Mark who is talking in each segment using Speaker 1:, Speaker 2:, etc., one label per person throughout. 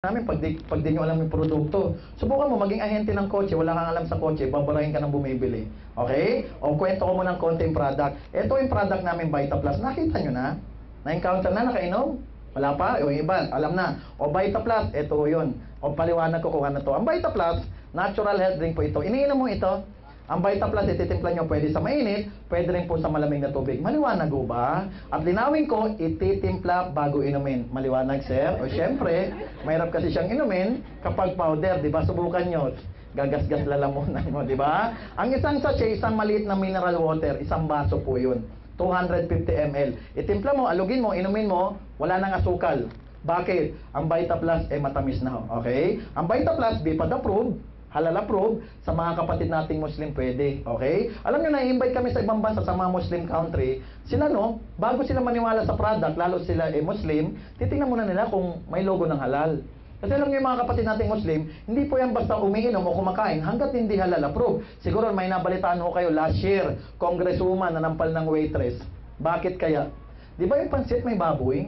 Speaker 1: namin pag di nyo alam yung produkto. Subukan mo, maging ahente ng kotse, wala kang alam sa kotse, babarahin ka ng bumibili. Okay? O kwento ko mo ng konting product. Ito yung product namin, Vita Plus. Nakita nyo na? Na-encounter na, nakainom? Wala pa? O yung iba, alam na. O Vita Plus, ito yun. O paliwanag ko kung ano to. Ang Vita Plus, natural health drink po ito. Iniinom mo ito. Ang Vita Plus, ititimpla nyo pwede sa mainit, pwede rin po sa malamig na tubig. Maliwanag ho ba? At linawin ko, ititimpla bago inumin. Maliwanag, sir? O syempre, mahirap kasi siyang inumin kapag powder, di ba? Subukan nyo. Gagasgas lalamunan mo, di ba? Ang isang sachet, isang maliit na mineral water, isang baso po yun. 250 ml. Itimpla mo, alugin mo, inumin mo, wala nang asukal. Bakit? Ang Vita Plus, matamis na ho. Okay? Ang Vita Plus, BPAD approved, halal approved, sa mga kapatid nating Muslim pwede, okay? Alam nyo, na-invite kami sa ibang bansa, sa mga Muslim country, sila no, bago sila maniwala sa product, lalo sila Muslim, titingnan muna nila kung may logo ng halal. Kasi alam nyo yung mga kapatid nating Muslim, hindi po yan basta umiinom o kumakain hanggat hindi halal approved. Siguro may nabalitaan ho kayo last year, congresswoman na nampal ng waitress. Bakit kaya? Di ba yung pansit may baboy?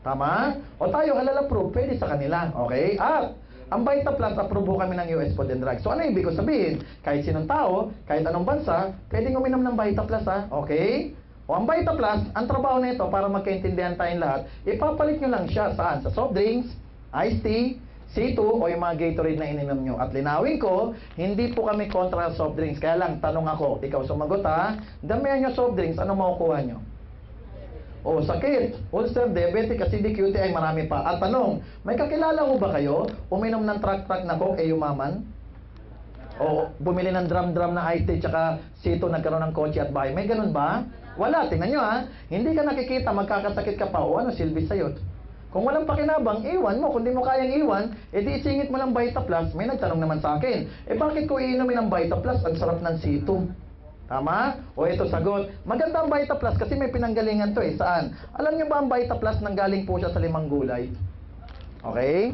Speaker 1: Tama? O tayo halal approved, pwede sa kanila, okay? At ang Vita Plus, approve kami ng US Food and Drug. So ano yung ibig ko sabihin? Kahit sinong tao, kahit anong bansa, pwedeng uminom ng Vita Plus, ha? Okay? O ang Vita Plus, ang trabaho nito para magkaintindihan tayong lahat, ipapalit nyo lang siya saan? Sa soft drinks, iced tea, C2, o yung mga Gatorade na ininom nyo. At linawin ko, hindi po kami kontra soft drinks. Kaya lang, tanong ako, ikaw sumagot ha, damihan nyo soft drinks, ano makukuha nyo? O, sakit, ulcer, diabetic, acidic, UTI, marami pa. At tanong, may kakilala mo ba kayo? Uminom ng truck na Coke, yumaman? O, bumili ng drum na iced tea, tsaka C2, nagkaroon ng kotse at bahay. May ganun ba? Wala, tingnan nyo ha. Hindi ka nakikita, magkakasakit ka pa. O, ano, silbi sa'yo? Kung walang pakinabang, iwan mo. Kung di mo kayang iwan, edi isingit mo lang Vita Plus. May nagtanong naman sa akin, bakit ko iinumin ng Vita Plus? Ang sarap ng C2. Tama? O ito sagot. Maganda ang Vita Plus kasi may pinanggalingan to Saan? Alam nyo ba ang Vita Plus nanggaling po siya sa 5 gulay? Okay?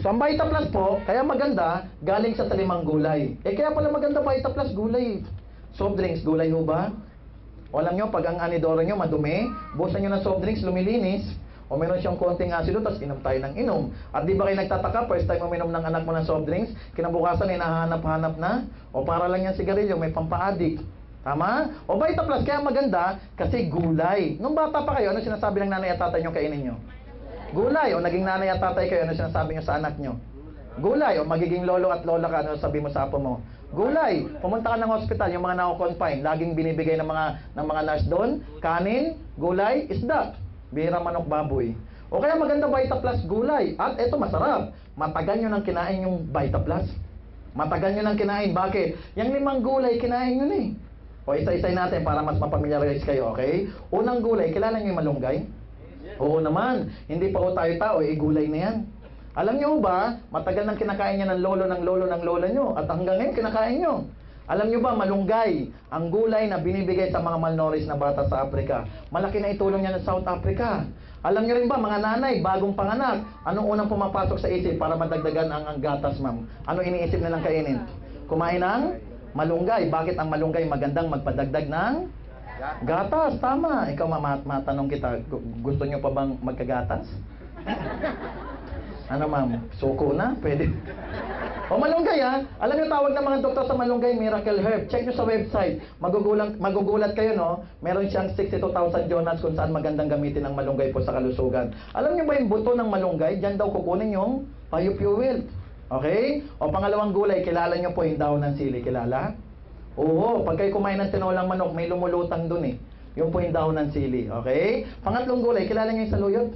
Speaker 1: So ang Vita Plus po, kaya maganda, galing siya sa 5 gulay. Kaya pala maganda Vita Plus, gulay. Soft drinks, gulay ho ba? O alam nyo, pag ang anidoro nyo madumi, busan nyo ng soft drinks, lumilinis. O meron siyang konting asido, tapos inom tayo ng inom. At di ba kayo nagtataka, first time uminom ng anak mo ng soft drinks, kinabukasan hinahanap-hanap na, o para lang yan sigarilyo, may pampa-addict. Tama? O Vita Plus, kaya maganda, kasi gulay. Nung bata pa kayo, ano sinasabi ng nanay at tatay nyo kainin nyo? Gulay. O naging nanay at tatay kayo, ano sinasabi nyo sa anak nyo? Gulay. O magiging lolo at lola ka, ano sabi mo sa apo mo? Gulay. Pumunta ka ng hospital, yung mga nako-confine, laging binibigay ng mga nurse doon, kanin, gulay, isda. Bihira, manok, baboy. O kaya maganda Vita Plus, gulay. At ito masarap. Matagal nyo nang kinain yung Vita Plus. Matagal nyo nang kinain. Bakit? Yung 5 gulay, kinain nyo na eh. O isa-isay natin para mas mapamiliarize kayo, okay? Unang gulay, kilala nyo yung malunggay? Oo naman. Hindi pa o tayo tao, gulay na yan. Alam nyo ba, matagal nang kinakain niya ng lolo nyo. At hanggang ngayon, kinakain nyo. Alam nyo ba, malunggay, ang gulay na binibigay sa mga malnourished na bata sa Africa. Malaki na itulong niya ng South Africa. Alam nyo rin ba, mga nanay, bagong panganak, anong unang pumapasok sa isip para madagdagan ang gatas, ma'am? Ano iniisip nilang kainin? Kumain ng malunggay. Bakit ang malunggay magandang magpadagdag ng gatas? Tama. Ikaw, matanong kita, gusto nyo pa bang magkagatas? Ano, ma'am? Suko na? Pwede. O malunggay ha, alam niyo tawag ng mga doktor sa malunggay, miracle herb. Check nyo sa website, magugulat kayo no, meron siyang 62,000 journals kung saan magandang gamitin ang malunggay po sa kalusugan. Alam niyo ba yung buto ng malunggay, dyan daw kukunin yung biofuel. Okay? O pangalawang gulay, kilala niyo po yung dahon ng sili, kilala? Oo, pag kayo kumain ng tinolang manok, may lumulutang dun eh. Yung po yung dahon ng sili, okay? Pangatlong gulay, kilala niyo yung saluyot?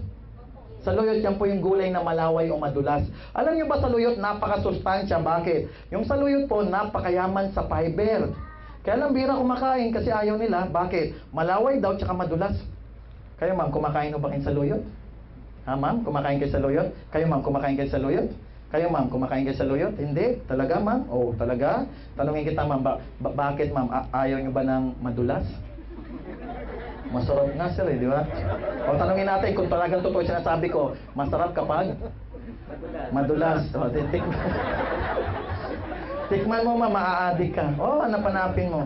Speaker 1: Saluyot, yan po yung gulay na malaway o madulas. Alam niyo ba saluyot, napakasustansya. Bakit? Yung saluyot po, napakayaman sa fiber. Kaya lang bira kumakain kasi ayaw nila. Bakit? Malaway daw, tsaka madulas. Kayo ma'am, kumakain mo ba kayo saluyot? Ha ma'am, kumakain kayo saluyot? Kayo ma'am, kumakain kayo saluyot? Kayo ma'am, kumakain kayo saluyot? Hindi. Talaga ma'am? Oh, talaga? Tanungin kita ma'am, bakit ma'am, ayaw niyo ba ng madulas? Masarap nga sir di ba? O tanungin natin kung talagang totoo sinasabi ko, masarap kapag madulas. O, tikman mo ma-a-addict ka. O, hanapanapin mo.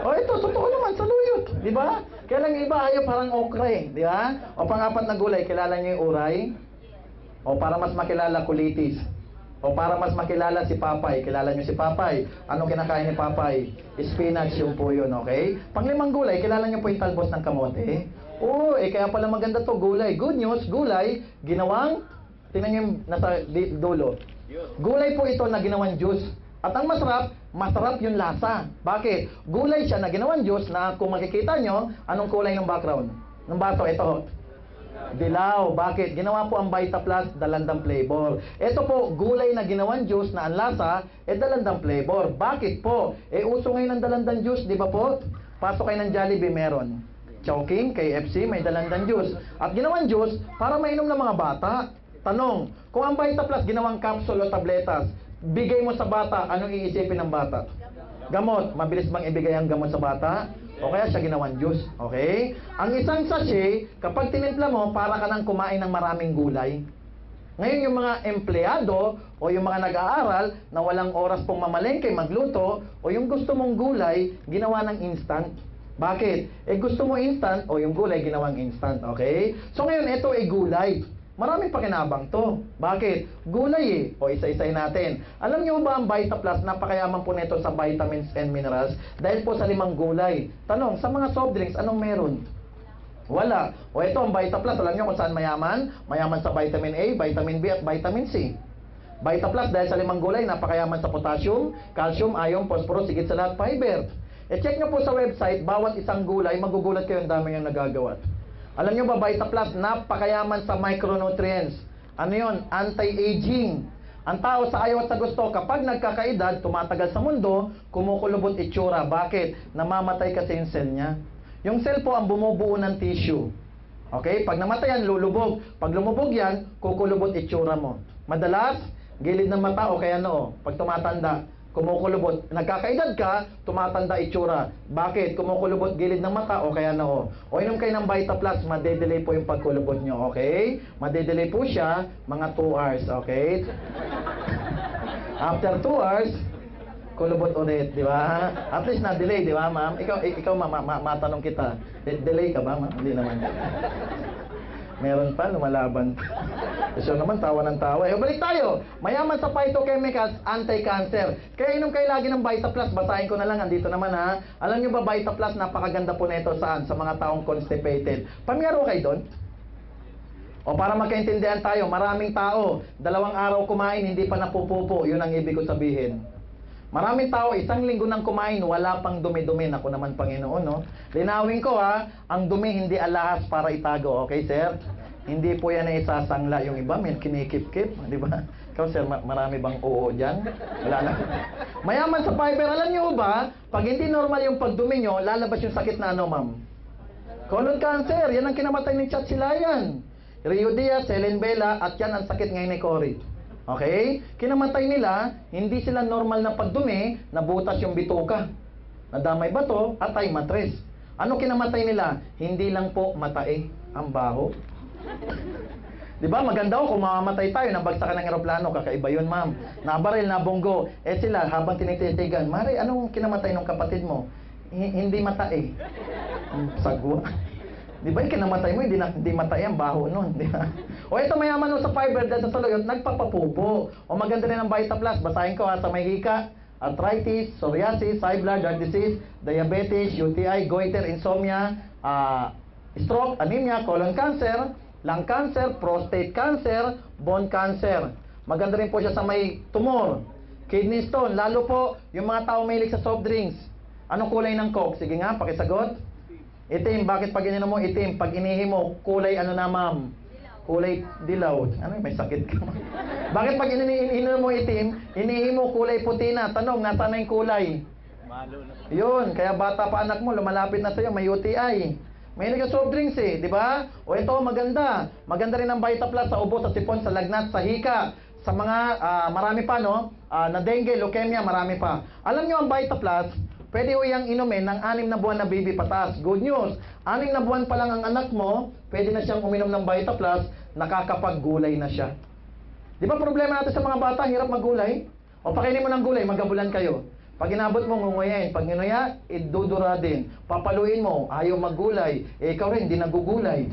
Speaker 1: O, ito, totoo naman, saluyot. Di ba? Kaya lang iba, ayaw parang okra di ba? O, pang-apat na gulay, kilala niyo yung uray? O para mas makilala, colitis. O para mas makilala si Papay. Kilala nyo si Papay. Ano kinakain ni Papay? Spinach yung po yun, okay? Panglimang gulay, kilala nyo po yung talbos ng kamote. Oo, kaya pala maganda to gulay. Good news, gulay, ginawang, tingnan nyo yung nasa dulo. Gulay po ito na ginawang juice. At ang masarap, masarap yung lasa. Bakit? Gulay siya na ginawang juice na kung makikita nyo, anong kulay ng background? Ng baso, ito. Dilaw. Bakit? Ginawa po ang Vita Plus, dalandang flavor. Ito po, gulay na ginawang juice na ang lasa, dalandang flavor. Bakit po? Uso ngayon ng dalandang juice, di ba po? Pasok kayo ng Jollibee, meron. Chowking, KFC, may dalandang juice. At ginawang juice, para mainom ng mga bata. Tanong, kung ang Vita Plus ginawang capsule o tabletas, bigay mo sa bata, anong iisipin ng bata? Gamot. Mabilis bang ibigay ang gamot sa bata? O kaya siya ginawang juice, okay? Ang isang sachet, kapag tinimpla mo, para ka nang kumain ng maraming gulay. Ngayon, yung mga empleyado o yung mga nag-aaral na walang oras pong mamalengke, magluto, o yung gusto mong gulay, ginawa ng instant. Bakit? Gusto mo instant, o yung gulay, ginawang instant, okay? So ngayon, ito ay gulay. Maraming pakinabang to. Bakit? Gulay O isa-isay natin. Alam niyo ba ang Vita Plus, napakayaman po nito sa vitamins and minerals dahil po sa 5 gulay. Tanong, sa mga soft drinks, anong meron? Wala. O ito ang Vita Plus, alam niyo kung saan mayaman? Mayaman sa vitamin A, vitamin B at vitamin C. Vita Plus dahil sa 5 gulay, napakayaman sa potassium, calcium, iron, phosphorus, sigit sa lahat, fiber. Check niyo po sa website, bawat isang gulay, magugulat kayo ang dami niyang nagagawa. Alam nyo ba, Vita Plus, napakayaman sa micronutrients. Ano yun? Anti-aging. Ang tao sa ayaw at sa gusto, kapag nagkakaedad, tumatagal sa mundo, kumukulubot itsura. Bakit? Namamatay kasi yung cell niya. Yung cell po ang bumubuo ng tissue. Okay? Pag namatay yan, lulubog. Pag lumubog yan, kukulubot itsura mo. Madalas, gilid ng mata o kaya noo. Pag tumatanda, kumukulubot. Nagkakaedad ka, tumatanda itsura. Bakit? Kumukulubot gilid ng mata o kaya noo. O inom kayo ng Vita Plus, madedelay po yung pagkulubot nyo, okay? Madedelay po siya, mga 2 hours, okay? After 2 hours, kulubot ulit, di ba? At least na-delay, di ba, ma'am? Ikaw matanong kita, delay ka ba, ma'am? Hindi naman. Meron pa, lumalaban. So naman, tawa ng tawa. Balik tayo. Mayaman sa phytochemicals, anti-cancer. Kaya inom kayo lagi ng Vita Plus. Basahin ko na lang, andito naman ha. Alam nyo ba, Vita Plus, napakaganda po nito saan? Sa mga taong constipated. Pamiyaro kayo doon? O para magkaintindihan tayo, maraming tao, 2 araw kumain, hindi pa napupupo. Yun ang ibig ko sabihin. Maraming tao, 1 linggo nang kumain, wala pang dumi-dumi. Ako naman, Panginoon, no? Linawin ko, ha? Ang dumi, hindi alahas para itago. Okay, sir? Hindi po yan ay isasangla. Yung iba, may kinikip-kip. Di ba? Ikaw, sir, marami bang oo dyan? Wala lang. Mayaman sa fiber. Alam nyo ba, pag hindi normal yung pagdumi nyo, lalabas yung sakit na ano, ma'am? Colon cancer. Yan ang kinamatay ni Chat Silayan. Rio Diaz, Helen Bella, at yan ang sakit ngayon ni Cory. Okay? Kinamatay nila, hindi sila normal na pagdumi, nabutas yung bituka. Nadamay bato at ay matres. Ano kinamatay nila? Hindi lang po matae, ang baho. Di ba? Maganda kung mamamatay tayo, nabagsakan ng eroplano, kakaiba yun, ma'am. Nabaril, nabunggo. Sila, habang tinititigan, Mari, anong kinamatay ng kapatid mo? Hindi matae. Sagwa. Di ba yung kinamatay mo, hindi matay ang baho nun, di ba? O ito mayaman nun sa fiber dahil sa saluyot, nagpapapupo. O maganda rin ang Vita Plus, basahin ko ha, sa may hika, arthritis, psoriasis, high blood, heart disease, diabetes, UTI, goiter, insomnia, stroke, anemia, colon cancer, lung cancer, prostate cancer, bone cancer. Maganda rin po siya sa may tumor, kidney stone, lalo po yung mga tao mahilig sa soft drinks. Anong kulay ng Coke? Sige nga, pakisagot. Itim. Bakit pag ininom mo itim? Pag inihi mo, kulay ano na, ma'am? Kulay dilaw. Ano, may sakit ka. Bakit pag ininom mo itim, inihi mo kulay puti na? Tanong, nasaan na yung kulay? Yun, kaya bata pa anak mo, lumalapit na sa'yo, may UTI. May soft drinks di ba? O ito, maganda. Maganda rin ang Vita Plus sa ubo, sa sipon, sa lagnat, sa hika. Sa mga, marami pa, no? Na dengue, leukemia, marami pa. Alam nyo ang Vita Plus, pwede ho yung inumin ng 6 na buwan na baby patas. Good news, 6 na buwan pa lang ang anak mo, pwede na siyang uminom ng Vita Plus, nakakapaggulay na siya. Di ba problema natin sa mga bata, hirap maggulay? O pakainin mo ng gulay, magabulan kayo. Pag inabot mo, ngunguyain. Pag inuya, idudura din. Papaluin mo, ayaw maggulay. Ikaw rin, hindi nagugulay.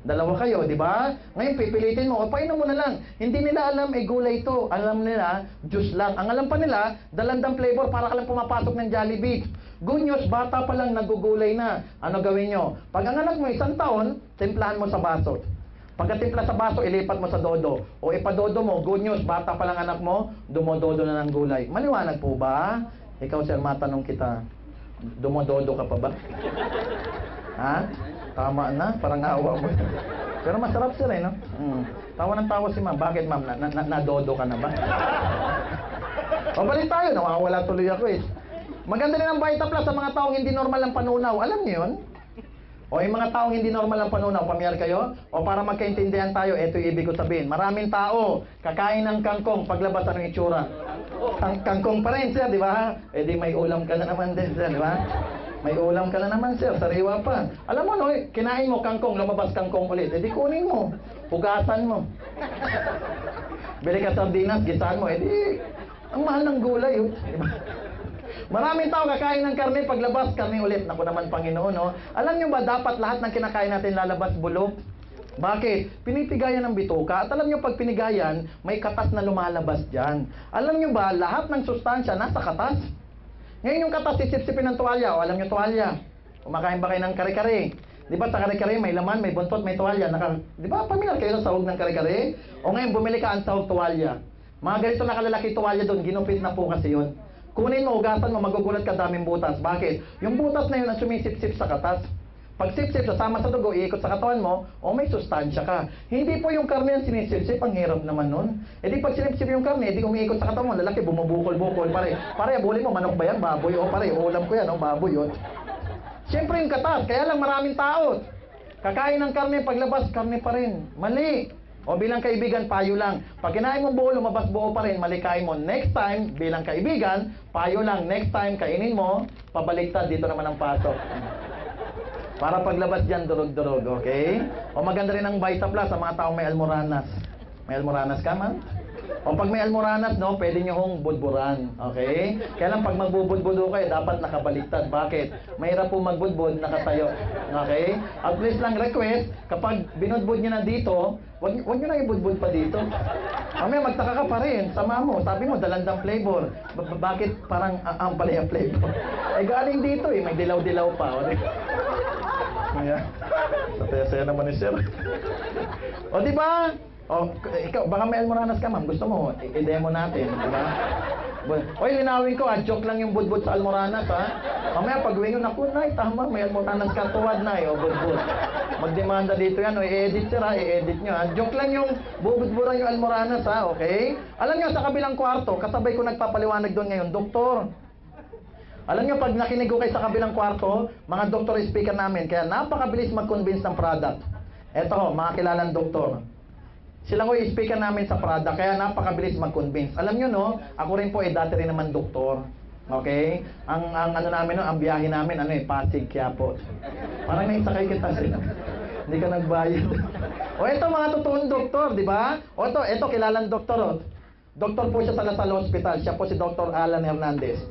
Speaker 1: Dalawa kayo, di ba? Ngayon, pipilitin mo, o painom mo na lang. Hindi nila alam, gulay ito. Alam nila, juice lang. Ang alam pa nila, dalandang flavor para ka lang pumapasok ng Jollibee. Good news, bata pa lang nagugulay na. Ano gawin nyo? Pag ang anak mo 1 taon, timplahan mo sa baso. Pagkatimpla sa baso, ilipat mo sa dodo. O ipadodo mo, good news, bata pa lang anak mo, dumododo na ng gulay. Maliwanag po ba? Ikaw, sir, matanong kita, dumododo ka pa ba? Ha? Tama na, parang awa mo. Pero masarap sir no? Tawa ng tawa si ma'am. Bakit ma'am? Nadodo ka na ba? O balik tayo, nawawala tuloy ako Maganda rin ang Vita Plus sa mga taong hindi normal ang panunaw. Alam niyo yun? O yung mga taong hindi normal ang panunaw, pamiyar kayo? O para magkaintindihan tayo, ito yung ibig ko sabihin. Maraming tao, kakain ng kangkong, paglabas anong itsura? Kangkong pa rin sir, di ba? Di may ulam ka na naman din sir, di ba? May ulam ka na naman, sir. Sariwa pa. Alam mo, no, kinain mo kangkong, lumabas kangkong ulit. Di kunin mo. Hugasan mo. Bili ka sardinas, gisahan mo. Di, ang mahal ng gulay, Diba? Maraming tao kakain ng karne, paglabas, karne ulit. Naku naman, Panginoon, no? Alam nyo ba, dapat lahat ng kinakain natin lalabas bulok? Bakit? Pinipigayan ng bituka. At alam nyo, pag pinigayan, may katas na lumalabas dyan. Alam nyo ba, lahat ng sustansya nasa katas? Ngayon yung katas, sisipsipin ng tuwalya. O alam nyo tuwalya? Kumakain ba kayo ng kare-kare? Di ba sa kare-kare may laman, may buntot, may tuwalya? Di ba pamilyar kayo sa sahog ng kare-kare? O ngayon bumili ka ang sahog tuwalya. Mga ganito nakalalaki tuwalya doon, ginupit na po kasi yun. Kunin mo, ugasan mo, magugulat ka daming butas. Bakit? Yung butas na yun ang sumisip-sip sa katas. Pag sip-sip, sasama sa dugo, iikot sa katawan mo, o may sustansya ka. Hindi po yung karne ang sinisip-sip, ang hirap naman nun. E di pag sinip-sip yung karne, di umiikot sa katawan mo, lalaki, bumubukol-bukol, pare, abulin mo, manok ba yan, baboy, o pare, ulam ko yan, o baboy yun. Siyempre yung katas, kaya lang maraming tao. Kakain ng karne, paglabas, karne pa rin. Mali. O bilang kaibigan, payo lang. Pag kinain mo buo, lumabas buo pa rin, malikain mo. Next time, bilang kaibigan, payo lang. Next time, kainin mo, pabaliktad, dito naman ang pasok. Para paglabas dyan, durog-durog, okay? O maganda rin ang Vita Plus sa mga taong may almoranas. May almoranas ka, man? O pag may almoranas, no, pwede nyo hong budburan, okay? Kaya lang pag magbubudbudo kayo, dapat nakabaliktad. Bakit? Mahirap po magbudbud, nakatayo, okay? At least lang request, kapag binudbud nyo na dito, wag nyo na ibudbud pa dito. Mamaya magtaka ka pa rin, sama mo, sabi mo, dalandang flavor. Bakit parang ang palaya flavor? Galing dito may dilaw-dilaw pa. Kaya, saya-saya naman ni sir. O di ba? O, ikaw, baka may almoranas ka, ma'am. Gusto mo, i-demo natin, di ba? Oy, linawin ko, joke lang yung budbud sa almoranas, ha? Mamaya, pag-uwi nyo, naku, nay, tama, may almoranas ka, tuwad na, o budbud. Magdemanda dito yan, o i-edit sir, ha? I-edit nyo, ha? Joke lang yung bubudburan yung almoranas, ha? Okay? Alam nyo, sa kabilang kwarto, kasabay ko nagpapaliwanag doon ngayon, doktor. Alam nyo, pag nakinig ko kayo sa kabilang kwarto, mga doktor speaker namin, kaya napakabilis mag-convince ng product. Eto, mga kilalang doktor. Sila ko i-speaker namin sa product, kaya napakabilis mag-convince. Alam nyo, no, ako rin po, dati rin naman doktor. Okay? Ang ano namin, no, ang biyahe namin, Pasig, Quiapo. Parang naisakay kita sila. Hindi ka nagbayad. O ito, mga totoong doktor, di ba? O ito, kilalang doktor. Doktor po siya sa Lasal Hospital. Siya po si Dr. Alan Hernandez.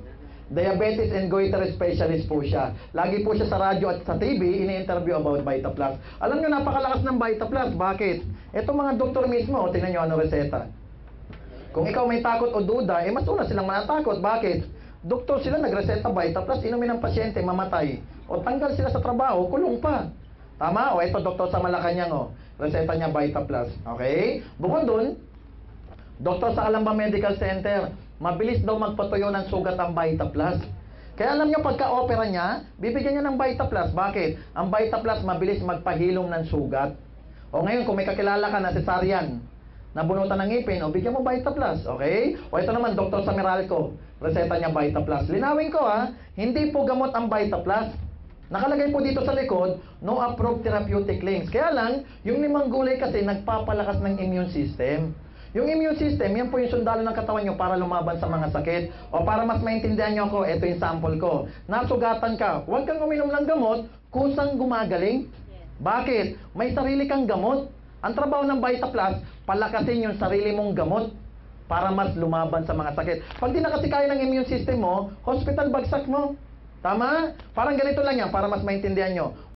Speaker 1: Diabetes and goiter specialist po siya. Lagi po siya sa radyo at sa TV, ini-interview about Vita Plus. Alam nyo, napakalakas ng Vita Plus. Bakit? Ito mga doktor mismo, tingnan nyo ano reseta. Kung ikaw may takot o duda, mas una silang manatakot. Bakit? Doktor sila, nagreseta Vita Plus, inumin ng pasyente, mamatay. O tanggal sila sa trabaho, kulong pa. Tama? O ito, doktor sa Malacanang, reseta niya Vita Plus. Okay? Bukod dun, doktor sa Alamba Medical Center, mabilis daw magpatuyo ng sugat ang Vita Plus. Kaya alam nyo, pagka-opera niya, bibigyan niya ng Vita Plus. Bakit? Ang Vita Plus mabilis magpahilom ng sugat. O ngayon, kung may kakilala ka na cesarean, nabunutan ng ngipin, o bigyan mo Vita Plus. Okay? O ito naman, Dr. sa Meralco, reseta niya Vita Plus. Linawin ko hindi po gamot ang Vita Plus. Nakalagay po dito sa likod, no approved therapeutic claims. Kaya lang, yung 5 gulay kasi nagpapalakas ng immune system. Yung immune system, yan po yung sundalo ng katawan nyo para lumaban sa mga sakit. O para mas maintindihan nyo ako, ito yung sample ko. Nasugatan ka, huwag kang uminom ng gamot, kusang gumagaling. Bakit? May sarili kang gamot. Ang trabaho ng Vita Plus, palakasin yung sarili mong gamot para mas lumaban sa mga sakit. Pag di na kasi kaya ng immune system mo, hospital bagsak mo. Tama? Parang ganito lang yan, para mas maintindihan nyo.